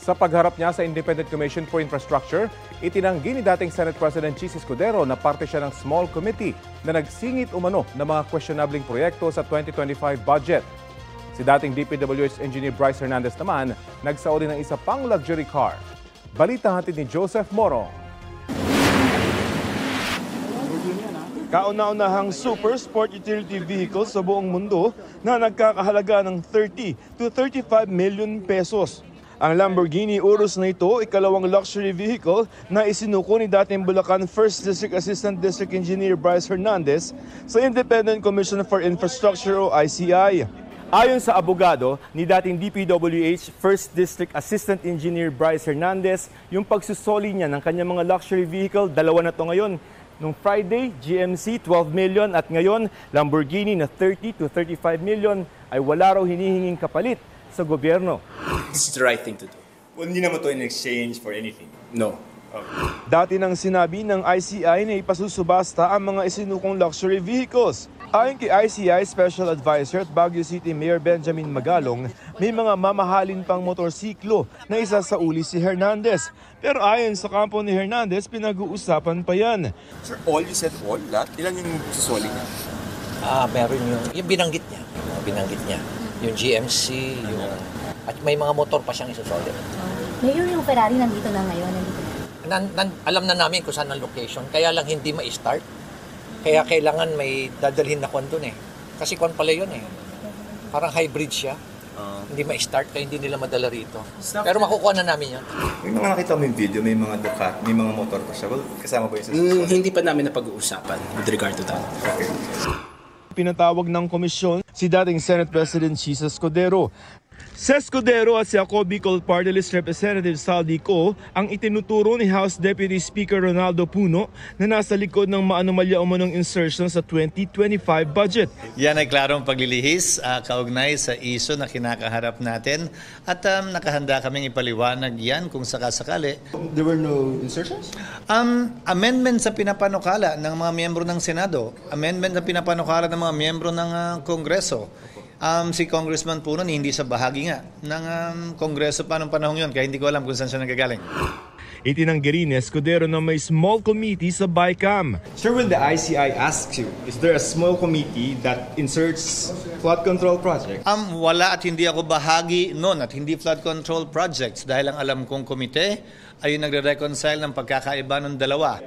Sa pagharap niya sa Independent Commission for Infrastructure, itinanggi ni dating Senate President Chis Escudero na parte siya ng small committee na nagsingit umano ng mga questionabling proyekto sa 2025 budget. Si dating DPWH Engineer Bryce Hernandez naman, nagsauli ng isa pang luxury car. Balita hatid ni Joseph Moro. Kauna-unahang super sport utility vehicle sa buong mundo na nagkakahalaga ng 30 to 35 million pesos. Ang Lamborghini Urus na ito, ikalawang luxury vehicle na isinuko ni dating Bulacan 1st District Assistant District Engineer Bryce Hernandez sa Independent Commission for Infrastructure o ICI. Ayon sa abogado ni dating DPWH 1st District Assistant Engineer Bryce Hernandez, yung pagsusoli niya ng kanyang mga luxury vehicle, dalawa na to ngayon. Nung Friday, GMC 12 million at ngayon Lamborghini na 30 to 35 million ay wala raw hinihinging kapalit sa gobyerno. This is the right thing to do. Well, hindi naman to in exchange for anything. No. Dati nang sinabi ng ICI na ipasusubasta ang mga isinukong luxury vehicles. Ayon kay ICI Special Advisor at Baguio City Mayor Benjamin Magalong, may mga mamahalin pang motorsiklo na isasauli si Hernandez. Pero ayon sa kampo ni Hernandez, pinag-uusapan pa yan. Sir, all you said all? Lahat? Ilan yung susoli niya? Meron yung binanggit niya. Yung GMC, yung... At may mga motor pa siyang isusoli. Mayor, yung Ferrari nandito na ngayon, Alam na namin kung saan ang location, kaya lang hindi ma-start. Kaya kailangan may dadalhin na kwan doon eh. Kasi kwan pala yun eh. Parang hybrid siya. Hindi ma-start kaya hindi nila madala rito. Pero makukuha na namin yan. May mga nakita mo yung video, may mga Ducati, may mga motor pa siya. Well, kasama ba yun sa Hindi pa namin napag-uusapan with regard to that. Okay. Pinatawag ng komisyon si dating Senate President Chis Escudero. Si Escudero at si Ako Bicol Party List Representative Saldi Co ang itinuturo ni House Deputy Speaker Ronaldo Puno na nasa likod ng maanomalya umanong insertion sa 2025 budget. Yan ay klarong paglilihis, kaugnay sa iso na kinakaharap natin at nakahanda kaming ipaliwanag yan kung sakasakali. There were no insertions? Amendment sa pinapanukala ng mga miyembro ng Senado, amendment sa pinapanukala ng mga miyembro ng Kongreso. Si Congressman Puno hindi sa bahagi nga ng Kongreso pa nung panahon yun, kaya hindi ko alam kung saan siya nagagaling. Itinanggi rin ni Escudero na may small committee sa BICAM. Sir, when the ICI asks you, is there a small committee that inserts flood control project? Wala at hindi ako bahagi noon at hindi flood control projects dahil ang alam kong komite ay nagre-reconcile ng pagkakaiba ng dalawa.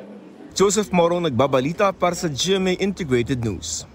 Joseph Morong nagbabalita para sa GMA Integrated News.